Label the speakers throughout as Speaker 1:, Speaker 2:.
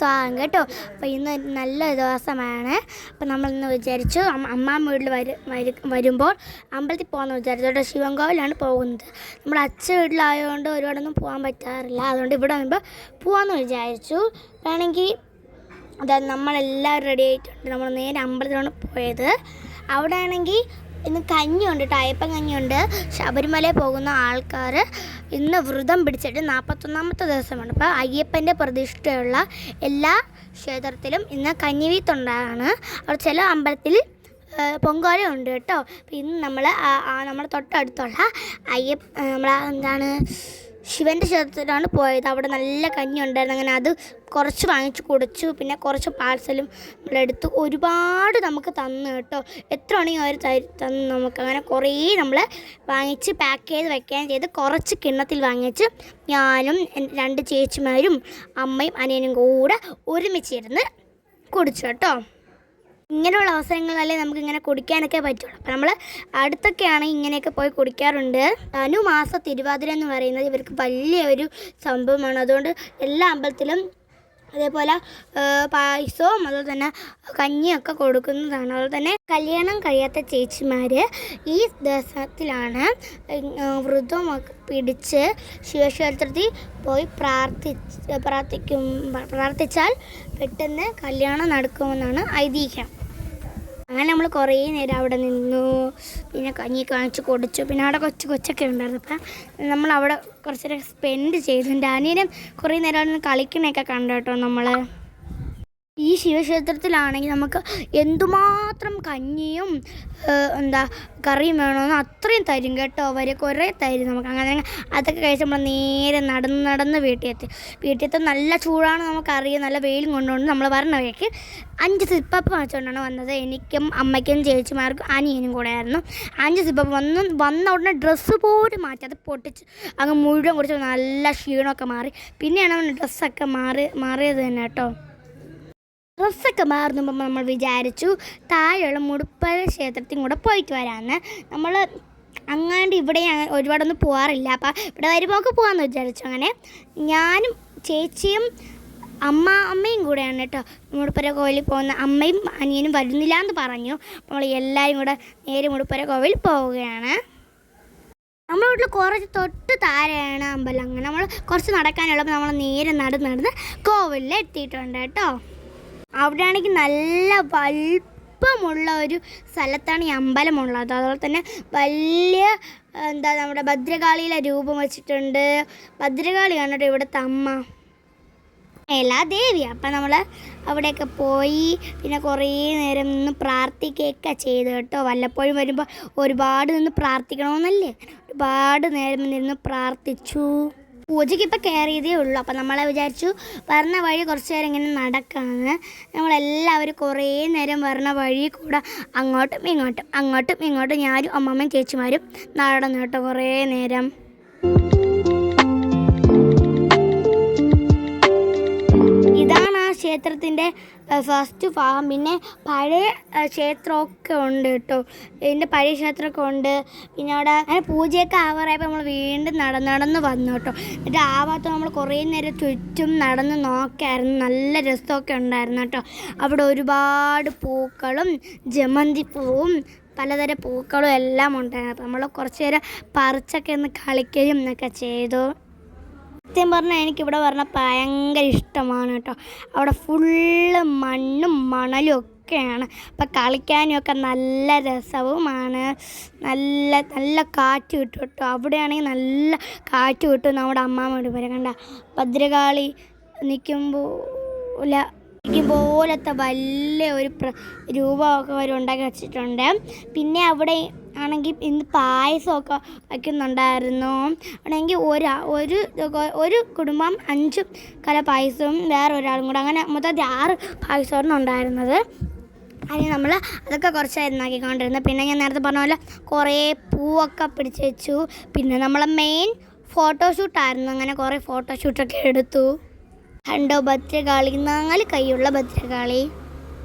Speaker 1: സ്വാഗതം കേട്ടോ. അപ്പോൾ ഇന്ന് നല്ലൊരു ദിവസമാണ്. അപ്പോൾ നമ്മളിന്ന് വിചാരിച്ചു അമ്മാമ്മ വീട്ടിൽ വരുമ്പോൾ അമ്പലത്തിൽ പോകാമെന്ന് വിചാരിച്ചു കേട്ടോ. ശിവൻകോവിലാണ് പോകുന്നത്. നമ്മുടെ അച്ഛൻ വീട്ടിലായതുകൊണ്ട് ഒരുപാടൊന്നും പോകാൻ പറ്റാറില്ല. അതുകൊണ്ട് ഇവിടെ വരുമ്പോൾ പോകാമെന്ന് വിചാരിച്ചു. വേണമെങ്കിൽ അതായത് നമ്മളെല്ലാവരും റെഡി ആയിട്ടുണ്ട്. നമ്മൾ നേരെ അമ്പലത്തിലാണ് പോയത്. അവിടെ ആണെങ്കിൽ ഇന്ന് കഞ്ഞിയുണ്ട് കേട്ടോ, അയ്യപ്പൻ കഞ്ഞിയുണ്ട്. ശബരിമലയിൽ പോകുന്ന ആൾക്കാർ ഇന്ന് വ്രതം പിടിച്ചിട്ട് 41ാമത്തെ ദിവസമാണ്. അപ്പോൾ അയ്യപ്പൻ്റെ പ്രതിഷ്ഠയുള്ള എല്ലാ ക്ഷേത്രത്തിലും ഇന്ന് കഞ്ഞിവീത്തുണ്ടാണ്. അവിടെ ചില അമ്പലത്തിൽ പൊങ്കാലയുണ്ട് കേട്ടോ. അപ്പോൾ ഇന്ന് നമ്മുടെ തൊട്ടടുത്തുള്ള എന്താണ് ശിവൻ്റെ ക്ഷേത്രത്തിലാണ് പോയത്. അവിടെ നല്ല കഞ്ഞി ഉണ്ടായിരുന്നു. അങ്ങനെ അത് കുറച്ച് വാങ്ങിച്ച് കുടിച്ചു. പിന്നെ കുറച്ച് പാഴ്സലും നമ്മളെടുത്തു. ഒരുപാട് നമുക്ക് തന്നു കേട്ടോ. എത്ര മണിയും അവർ തന്നു നമുക്ക്. അങ്ങനെ കുറേ നമ്മൾ വാങ്ങിച്ച് പാക്ക് ചെയ്ത് വെക്കുകയും ചെയ്ത് കുറച്ച് കിണ്ണത്തിൽ വാങ്ങിച്ച് ഞാനും 2 ചേച്ചിമാരും അമ്മയും അനിയനും കൂടെ ഒരുമിച്ചിരുന്ന് കുടിച്ചു കേട്ടോ. ഇങ്ങനെയുള്ള അവസരങ്ങളല്ലേ നമുക്കിങ്ങനെ കുടിക്കാനൊക്കെ പറ്റുള്ളൂ. അപ്പോൾ നമ്മൾ അടുത്തൊക്കെയാണെങ്കിൽ ഇങ്ങനെയൊക്കെ പോയി കുടിക്കാറുണ്ട്. ധനുമാസ തിരുവാതിര എന്ന് പറയുന്നത് ഇവർക്ക് വലിയൊരു സംഭവമാണ്. അതുകൊണ്ട് എല്ലാ അമ്പലത്തിലും അതേപോലെ പായസവും അതുപോലെ തന്നെ കഞ്ഞിയൊക്കെ കൊടുക്കുന്നതാണ്. അതുപോലെ തന്നെ കല്യാണം കഴിയാത്ത ചേച്ചിമാർ ഈ ദിവസത്തിലാണ് വ്രതമൊക്കെ പിടിച്ച് ശിവക്ഷേത്രത്തിൽ പോയി പ്രാർത്ഥിച്ചാൽ പെട്ടെന്ന് കല്യാണം നടക്കുമെന്നാണ് ഐതിഹ്യം. അങ്ങനെ നമ്മൾ കുറേ നേരം അവിടെ നിന്നു. പിന്നെ കഞ്ഞി കാണിച്ച് കുടിച്ചു. പിന്നെ അവിടെ കൊച്ചൊക്കെ ഉണ്ടായിരുന്നു. അപ്പം നമ്മളവിടെ കുറച്ച് നേരം സ്പെൻഡ് ചെയ്തു. എൻ്റെ അനിയനും കുറേ നേരം അവിടെ നിന്ന് കളിക്കണയൊക്കെ കണ്ടു കേട്ടോ. നമ്മൾ ഈ ശിവക്ഷേത്രത്തിലാണെങ്കിൽ നമുക്ക് എന്തുമാത്രം കഞ്ഞിയും കറിയും വേണമെന്ന് അത്രയും തരും കേട്ടോ. കുറേ തരും നമുക്ക്. അങ്ങനെ അതൊക്കെ കഴിച്ച് നമ്മൾ നേരെ നടന്ന് വീട്ടിലെത്തി നല്ല ചൂടാണ് നമുക്കറിയാം. നല്ല വെയിലും കൊണ്ടുകൊണ്ട് നമ്മൾ വരണ വഴിക്ക് 5 സിപ്പപ്പ് വാങ്ങിച്ചുകൊണ്ടാണ് വന്നത്. എനിക്കും അമ്മയ്ക്കും ചേച്ചിമാർക്കും അനിയനും കൂടെ ആയിരുന്നു. 5 സിപ്പപ്പ് വന്ന ഉടനെ ഡ്രസ്സ് പോലും മാറ്റി അത് പൊട്ടിച്ച് അങ്ങ് മുഴുവൻ കുടിച്ച് നല്ല ക്ഷീണമൊക്കെ മാറി. പിന്നെയാണ് ഡ്രസ്സൊക്കെ മാറിയത് തന്നെ കേട്ടോ. ഡ്രസ്സൊക്കെ മാറുമ്പോൾ നമ്മൾ വിചാരിച്ചു താഴെയുള്ള മുടുപ്പഴ ക്ഷേത്രത്തിൽ കൂടെ പോയിട്ട് വരാമെന്ന്. നമ്മൾ അങ്ങാണ്ട് ഇവിടെ ഒരുപാടൊന്നും പോകാറില്ല. അപ്പം ഇവിടെ വരുമ്പോൾ പോകാമെന്ന് വിചാരിച്ചു. അങ്ങനെ ഞാനും ചേച്ചിയും അമ്മയും കൂടെയാണ് കേട്ടോ മുടുപ്പര കോവിലിൽ പോകുന്ന. അമ്മയും അനിയനും വരുന്നില്ല എന്ന് പറഞ്ഞു. നമ്മൾ എല്ലാവരും കൂടെ നേരെ മുടുപ്പര കോവിൽ പോവുകയാണ്. നമ്മുടെ വീട്ടിൽ കുറച്ച് തൊട്ട് താഴെയാണ് അമ്പലം. അങ്ങനെ നമ്മൾ കുറച്ച് നടക്കാനുള്ളപ്പോൾ നമ്മൾ നേരെ നടന്ന് കോവിലിൽ എത്തിയിട്ടുണ്ട് കേട്ടോ. അവിടെ ആണെങ്കിൽ നല്ല വലിപ്പമുള്ള ഒരു സ്ഥലത്താണ് ഈ അമ്പലമുള്ളത്. അതുപോലെ തന്നെ വലിയ നമ്മുടെ ഭദ്രകാളിയിലെ രൂപം വെച്ചിട്ടുണ്ട്. ഭദ്രകാളിയാണ് കേട്ടോ ഇവിടുത്തെ അമ്മ, എല്ലാ ദേവി. അപ്പം നമ്മൾ അവിടെയൊക്കെ പോയി പിന്നെ കുറേ നേരം നിന്ന് പ്രാർത്ഥിക്കുകയൊക്കെ ചെയ്തു കേട്ടോ. വല്ലപ്പോഴും വരുമ്പോൾ ഒരുപാട് നിന്ന് പ്രാർത്ഥിക്കണമെന്നല്ലേ, ഒരുപാട് നേരം നിന്ന് പ്രാർത്ഥിച്ചു. പൂജയ്ക്ക് ഇപ്പോൾ കയറിയതേ ഉള്ളൂ. അപ്പം നമ്മളെ വിചാരിച്ചു വരണ വഴി കുറച്ച് നേരം ഇങ്ങനെ നടക്കാമെന്ന്. നമ്മളെല്ലാവരും കുറേ നേരം വരണ വഴി കൂടെ അങ്ങോട്ടും ഇങ്ങോട്ടും ഞാനും അമ്മമ്മയും ചേച്ചിമാരും നടന്നു കേട്ടോ കുറേ നേരം. ഇതാണ് ആ ക്ഷേത്രത്തിൻ്റെ ഫസ്റ്റ് ഭാഗം. പിന്നെ പഴയ ക്ഷേത്രമൊക്കെ ഉണ്ട് കേട്ടോ. ഇതിൻ്റെ പഴയ ക്ഷേത്രമൊക്കെ ഉണ്ട്. പിന്നെ അവിടെ അങ്ങനെ പൂജയൊക്കെ ആവാറായപ്പോൾ നമ്മൾ വീണ്ടും നടന്ന് വന്നു കേട്ടോ. എന്നിട്ട് ആ ഭാഗത്ത് നമ്മൾ കുറേ നേരം ചുറ്റും നടന്ന് നോക്കായിരുന്നു. നല്ല രസമൊക്കെ ഉണ്ടായിരുന്നു കേട്ടോ. അവിടെ ഒരുപാട് പൂക്കളും ജമന്തി പൂവും പലതരം പൂക്കളും എല്ലാം ഉണ്ടായിരുന്നു. അപ്പോൾ നമ്മൾ കുറച്ച് നേരം പറിച്ചൊക്കെ ഒന്ന് കളിക്കുകയും എന്നൊക്കെ ചെയ്തു. സത്യം പറഞ്ഞാൽ എനിക്കിവിടെ പറഞ്ഞാൽ ഭയങ്കര ഇഷ്ടമാണ് കേട്ടോ. അവിടെ ഫുള്ള് മണ്ണും മണലും ഒക്കെയാണ്. അപ്പം കളിക്കാനും ഒക്കെ നല്ല രസവുമാണ്. നല്ല കാറ്റ് കിട്ടും കേട്ടോ. അവിടെയാണെങ്കിൽ നല്ല കാറ്റ് കിട്ടും. നമ്മുടെ അമ്മാമ്മയോട് വരെ കണ്ട ഭദ്രകാളി പോലത്തെ വലിയ ഒരു രൂപമൊക്കെ അവർ ഉണ്ടാക്കി വെച്ചിട്ടുണ്ട്. പിന്നെ അവിടെ ആണെങ്കിൽ ഇന്ന് പായസമൊക്കെ വയ്ക്കുന്നുണ്ടായിരുന്നു. ആണെങ്കിൽ ഒരു കുടുംബം 5 കല പായസവും വേറെ ഒരാളും കൂടെ, അങ്ങനെ മൊത്തത്തിൽ 6 പായസമായിരുന്നു ഉണ്ടായിരുന്നത്. അതിന് നമ്മൾ അതൊക്കെ കുറച്ചായിരുന്നു ആക്കിക്കൊണ്ടിരുന്നത്. പിന്നെ ഞാൻ നേരത്തെ പറഞ്ഞ പോലെ കുറേ പൂവൊക്കെ പിടിച്ച് വെച്ചു. പിന്നെ നമ്മളെ മെയിൻ ഫോട്ടോഷൂട്ടായിരുന്നു. അങ്ങനെ കുറേ ഫോട്ടോഷൂട്ടൊക്കെ എടുത്തു. കണ്ടോ ഭദ്രകാളി, 4 കൈയുള്ള ഭദ്രകാളി.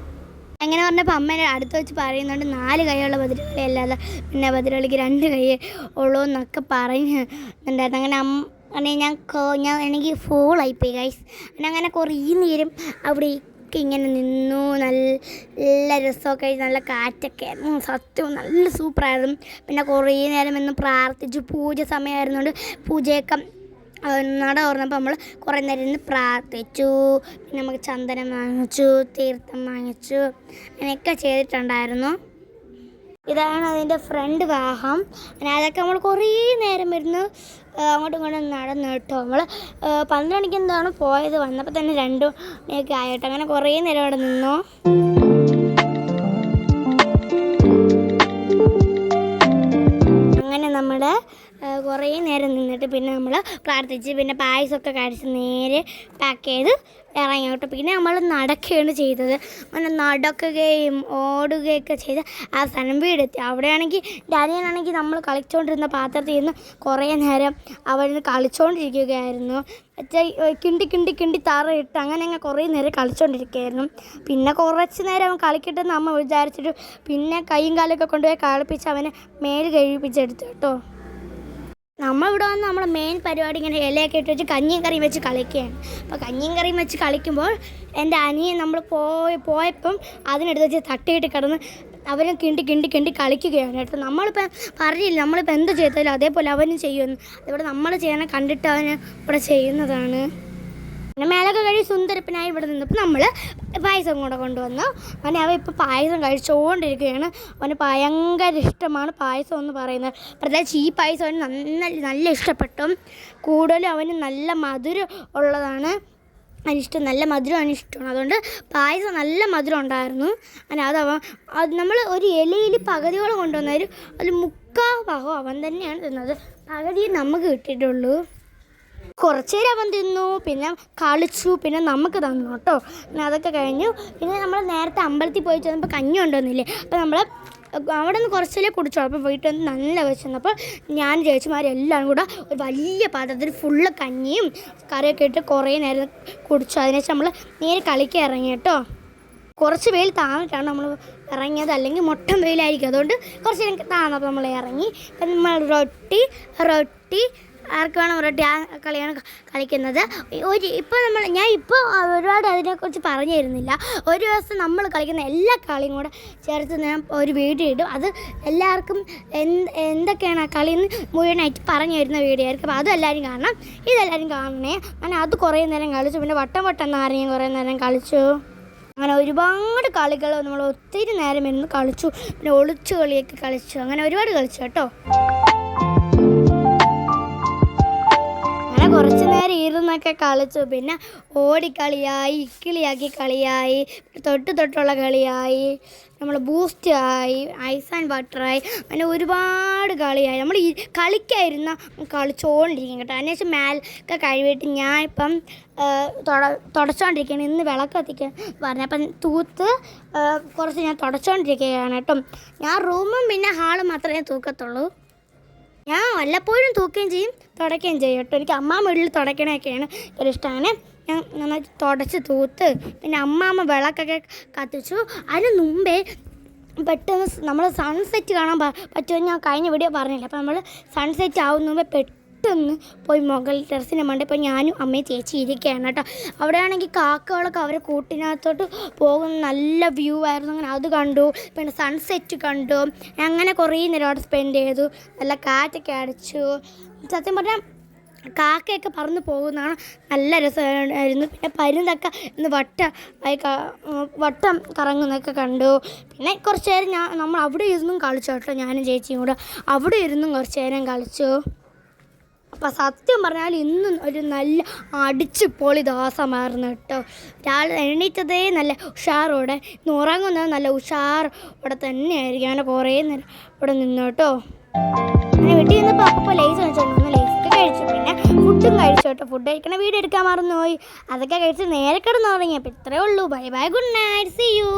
Speaker 1: അങ്ങനെ പറഞ്ഞപ്പോൾ അമ്മ അടുത്ത് വെച്ച് പറയുന്നുണ്ട് 4 കൈയുള്ള ഭദ്രകാളി അല്ലാതെ പിന്നെ ഭദ്രകാളിക്ക് 2 കൈ ഉള്ളൂ എന്നൊക്കെ പറയുന്നുണ്ടായിരുന്നു. അങ്ങനെ അങ്ങനെ എനിക്ക് ഫുള്ളായിപ്പോയി ഗൈസ്. അങ്ങനെ കുറേ നേരം അവിടെ ഇങ്ങനെ നിന്നു. നല്ല രസമൊക്കെ നല്ല കാറ്റൊക്കെ ആയിരുന്നു. സത്യവും നല്ല സൂപ്പറായിരുന്നു. പിന്നെ കുറേ നേരം ഇന്ന് പ്രാർത്ഥിച്ചു. പൂജ സമയമായിരുന്നുകൊണ്ട് പൂജയൊക്കെ നട തുറന്നപ്പോൾ നമ്മൾ കുറേ നേരം ഇന്ന് പ്രാർത്ഥിച്ചു. പിന്നെ നമുക്ക് ചന്ദനം വാങ്ങിച്ചു, തീർത്ഥം വാങ്ങിച്ചു, അങ്ങനെയൊക്കെ ചെയ്തിട്ടുണ്ടായിരുന്നു. ഇതാണ് അതിൻ്റെ ഫ്രണ്ട് വാഹം. അങ്ങനെ അതൊക്കെ നമ്മൾ കുറേ നേരം ഇരുന്ന് അങ്ങോട്ടും ഇങ്ങോട്ടും നടന്നു കേട്ടോ. നമ്മൾ 12 മണിക്ക് എന്താണ് പോയത്, വന്നപ്പോൾ തന്നെ 2 മണിയൊക്കെ ആയിട്ടോ. അങ്ങനെ കുറേ നേരം അവിടെ നിന്നു. അങ്ങനെ നമ്മൾ കുറേ നേരം നിന്നിട്ട് പിന്നെ നമ്മൾ പ്രാർത്ഥിച്ച് പിന്നെ പായസമൊക്കെ കഴിച്ച് നേരെ പാക്ക് ചെയ്ത് ഇറങ്ങി കേട്ടോ. പിന്നെ നമ്മൾ നടക്കുകയാണ് ചെയ്തത്. അങ്ങനെ നടക്കുകയും ഓടുകയൊക്കെ ചെയ്ത് ആ സ്ഥലം വീടെത്തി. അവിടെയാണെങ്കിൽ ഡാനിയനാണെങ്കിൽ നമ്മൾ കളിച്ചുകൊണ്ടിരുന്ന പാത്രത്തിൽ നിന്ന് കുറേ നേരം അവിടെ കളിച്ചുകൊണ്ടിരിക്കുകയായിരുന്നു. കിണ്ടി കിണ്ടി കിണ്ടി തറയിട്ട് അങ്ങനെ കുറേ നേരം കളിച്ചുകൊണ്ടിരിക്കുകയായിരുന്നു. പിന്നെ കുറച്ച് നേരം അവൻ കളിക്കട്ടെന്ന് അമ്മ വിചാരിച്ചിട്ട് പിന്നെ കൈയും കാലൊക്കെ കൊണ്ടുപോയി കളിപ്പിച്ച് അവനെ മേല് കഴിപ്പിച്ചെടുത്തു കേട്ടോ. നമ്മളിവിടെ വന്ന് നമ്മളെ മെയിൻ പരിപാടി ഇങ്ങനെ ഇലയൊക്കെ ഇട്ട് വെച്ച് കഞ്ഞിയും കറിയും വെച്ച് കളിക്കുകയാണ്. അപ്പോൾ കഞ്ഞിയും കറിയും വെച്ച് കളിക്കുമ്പോൾ എൻ്റെ അനിയൻ നമ്മൾ പോയപ്പം അതിനെടുത്ത് വെച്ച് തട്ടിയിട്ട് കിടന്ന് അവനും കിണ്ടി കിണ്ടി കിണ്ടി കളിക്കുകയാണ് കേട്ടോ. നമ്മളിപ്പോൾ പറഞ്ഞില്ല നമ്മളിപ്പോൾ എന്ത് ചെയ്താലും അതേപോലെ അവനും ചെയ്യുമെന്ന്. അതിവിടെ നമ്മൾ ചെയ്യണ കണ്ടിട്ട് അവന് ഇവിടെ ചെയ്യുന്നതാണ്. പിന്നെ മേലൊക്കെ കഴിച്ച് സുന്ദരപ്പനായി ഇവിടെ നിന്നപ്പോൾ നമ്മൾ പായസം കൂടെ കൊണ്ടുവന്നു. അവൻ ഇപ്പോൾ പായസം കഴിച്ചുകൊണ്ടിരിക്കുകയാണ്. അവന് ഭയങ്കര ഇഷ്ടമാണ് പായസം എന്ന് പറയുന്നത്. പ്രത്യേകിച്ച് ഈ പായസം അവന് നല്ല ഇഷ്ടപ്പെട്ടു. കൂടുതലും അവന് നല്ല മധുരം ഉള്ളതാണ് അവനിഷ്ടം. നല്ല മധുരം അവനിഷ്ടമാണ്. അതുകൊണ്ട് പായസം നല്ല മധുരം ഉണ്ടായിരുന്നു. അങ്ങനെ അത് നമ്മൾ ഒരു ഇലയിൽ പകുതിയോളം കൊണ്ടുവന്നാലും അതിൽ 3/4 ഭാഗം അവൻ തന്നെയാണ് തിന്നത്. പകുതി നമുക്ക് കിട്ടിയിട്ടുള്ളൂ. കുറച്ച് നേരം അവൻ തിന്നു, പിന്നെ കളിച്ചു, പിന്നെ നമുക്ക് തന്നു കേട്ടോ. പിന്നെ അതൊക്കെ കഴിഞ്ഞു. പിന്നെ നമ്മൾ നേരത്തെ അമ്പലത്തിൽ പോയി ചെന്നപ്പോൾ കഞ്ഞി കൊണ്ടുവന്നില്ലേ, അപ്പോൾ നമ്മൾ അവിടെ നിന്ന് കുറച്ചല്ലേ കുടിച്ചോളൂ. അപ്പോൾ വീട്ടിൽ വന്ന് നല്ല വിശന്നപ്പോൾ ഞാൻ ചേച്ചിമാരെല്ലാം കൂടെ ഒരു വലിയ പാത്രത്തിൽ ഫുള്ള് കഞ്ഞിയും കറിയൊക്കെ ഇട്ട് കുറേ നേരം കുടിച്ചു. അതിനുശേഷം നമ്മൾ നേരെ കളിക്കാൻ ഇറങ്ങി കേട്ടോ. കുറച്ച് വെയിൽ താന്നിട്ടാണ് നമ്മൾ ഇറങ്ങിയത്, അല്ലെങ്കിൽ മൊട്ടം വെയിലായിരിക്കും. അതുകൊണ്ട് കുറച്ച് നേരം താന്നപ്പോൾ നമ്മൾ ഇറങ്ങി. അപ്പം നമ്മൾ റൊട്ടി ആർക്ക് വേണം റൊട്ടി ആ കളിയാണ് കളിക്കുന്നത്. ഞാൻ ഒരുപാട് അതിനെക്കുറിച്ച് പറഞ്ഞു തരുന്നില്ല. ഒരു ദിവസം നമ്മൾ കളിക്കുന്ന എല്ലാ കളിയും കൂടെ ചേർത്ത് ഞാൻ ഒരു വീഡിയോ ഇടും. അത് എല്ലാവർക്കും എന്തൊക്കെയാണ് ആ കളിയെന്ന് മുഴുവനായിട്ട് പറഞ്ഞു തരുന്ന വീഡിയോ ആയിരിക്കും. അപ്പോൾ അതെല്ലാവരും കാണണം, ഇതെല്ലാവരും കാണണേ. അങ്ങനെ അത് കുറേ നേരം കളിച്ചു. പിന്നെ വട്ടം നാരങ്ങ കുറേ നേരം കളിച്ചു. അങ്ങനെ ഒരുപാട് കളികൾ നമ്മൾ ഒത്തിരി നേരം ഇരുന്ന് കളിച്ചു. പിന്നെ ഒളിച്ചു കളിയൊക്കെ കളിച്ചു. അങ്ങനെ ഒരുപാട് കളിച്ചു കേട്ടോ. കുറച്ച് നേരം ഇരുന്നൊക്കെ കളിച്ചു. പിന്നെ ഓടിക്കളിയായി, ഇക്കിളിയാക്കി കളിയായി, തൊട്ടുള്ള കളിയായി, നമ്മൾ ബൂസ്റ്റ് ആയി, ഐസ് ആൻഡ് വാട്ടറായി, അങ്ങനെ ഒരുപാട് കളിയായി. നമ്മൾ ഈ കളിക്കായിരുന്ന കളിച്ചുകൊണ്ടിരിക്കും കേട്ടോ. അതിനുശേഷം മേലൊക്കെ കഴിവിട്ട് ഞാൻ ഇപ്പം തുടച്ചുകൊണ്ടിരിക്കുകയാണ്. ഇന്ന് വിളക്ക് കത്തിക്കാൻ പറഞ്ഞു. അപ്പം തൂത്ത് കുറച്ച് ഞാൻ തുടച്ചുകൊണ്ടിരിക്കുകയാണ് കേട്ടോ. ഞാൻ റൂമും പിന്നെ ഹാളും മാത്രമേ തൂക്കത്തുള്ളൂ. ഞാൻ വല്ലപ്പോഴും തൂക്കുകയും ചെയ്യും, തുടയ്ക്കുകയും ചെയ്യും കേട്ടോ. എനിക്ക് അമ്മാമ്മ വീട്ടിൽ തുടയ്ക്കണമൊക്കെയാണ് ഒരു ഇഷ്ടം. അങ്ങനെ ഞാൻ നന്നായിട്ട് തുടച്ച് തൂത്ത് പിന്നെ അമ്മാമ്മ വിളക്കൊക്കെ കത്തിച്ചു. അതിന് മുമ്പേ പെട്ടെന്ന് നമ്മൾ സൺസെറ്റ് കാണാൻ പറ്റുമെന്ന് ഞാൻ കഴിഞ്ഞ വീഡിയോ പറഞ്ഞില്ല. അപ്പോൾ നമ്മൾ സൺസെറ്റ് ആവുന്ന മുമ്പേ പെട്ടെന്ന് പോയി മുകളിൽ ടെറസിൻ്റെ മണ്ടയിൽ ഇപ്പോൾ ഞാനും അമ്മയും ചേച്ചി ഇരിക്കുകയാണ് കേട്ടോ. അവിടെയാണെങ്കിൽ കാക്കകളൊക്കെ അവരെ കൂട്ടിനകത്തോട്ട് പോകുന്ന നല്ല വ്യൂ ആയിരുന്നു. അങ്ങനെ അത് കണ്ടു. പിന്നെ സൺസെറ്റ് കണ്ടു. അങ്ങനെ കുറേ നേരം അവിടെ സ്പെൻഡ് ചെയ്തു. നല്ല കാറ്റൊക്കെ അടിച്ചു. സത്യം പറഞ്ഞാൽ കാക്കയൊക്കെ പറന്ന് പോകുന്നതാണ് നല്ല രസമായിരുന്നു. പിന്നെ പരുന്തൊക്കെ ഇന്ന് വട്ടം കറങ്ങുന്നതൊക്കെ കണ്ടു. പിന്നെ കുറച്ച് നേരം നമ്മൾ അവിടെ ഇരുന്നും കളിച്ചു കേട്ടോ. ഞാനും ചേച്ചിയും കൂടെ അവിടെ ഇരുന്നും കുറച്ച് നേരം കളിച്ചു. അപ്പോൾ സത്യം പറഞ്ഞാൽ ഇന്നും ഒരു നല്ല അടിച്ച് പൊളി ദിവസമായിരുന്നു കേട്ടോ. രാവിലെ എണീറ്റതേ നല്ല ഉഷാറോടെ, ഇന്ന് ഉറങ്ങുന്നത് നല്ല ഉഷാറോടെ തന്നെയായിരിക്കും. അങ്ങനെ കുറേ നേരം ഇവിടെ നിന്നു കേട്ടോ. അങ്ങനെ വീട്ടിൽ നിന്നപ്പോൾ അപ്പോൾ ലേസ് കഴിച്ചോണ്ട് ലേസൊക്കെ കഴിച്ചു. പിന്നെ ഫുഡും കഴിച്ചു കേട്ടോ. ഫുഡ് കഴിക്കണ വീഡിയോ എടുക്കാൻ മറന്നുപോയി. അതൊക്കെ കഴിച്ച് നേരെ കിടന്നുറങ്ങി. അപ്പോൾ ഇത്രയേ ഉള്ളൂ. Bye bye, good night, see U.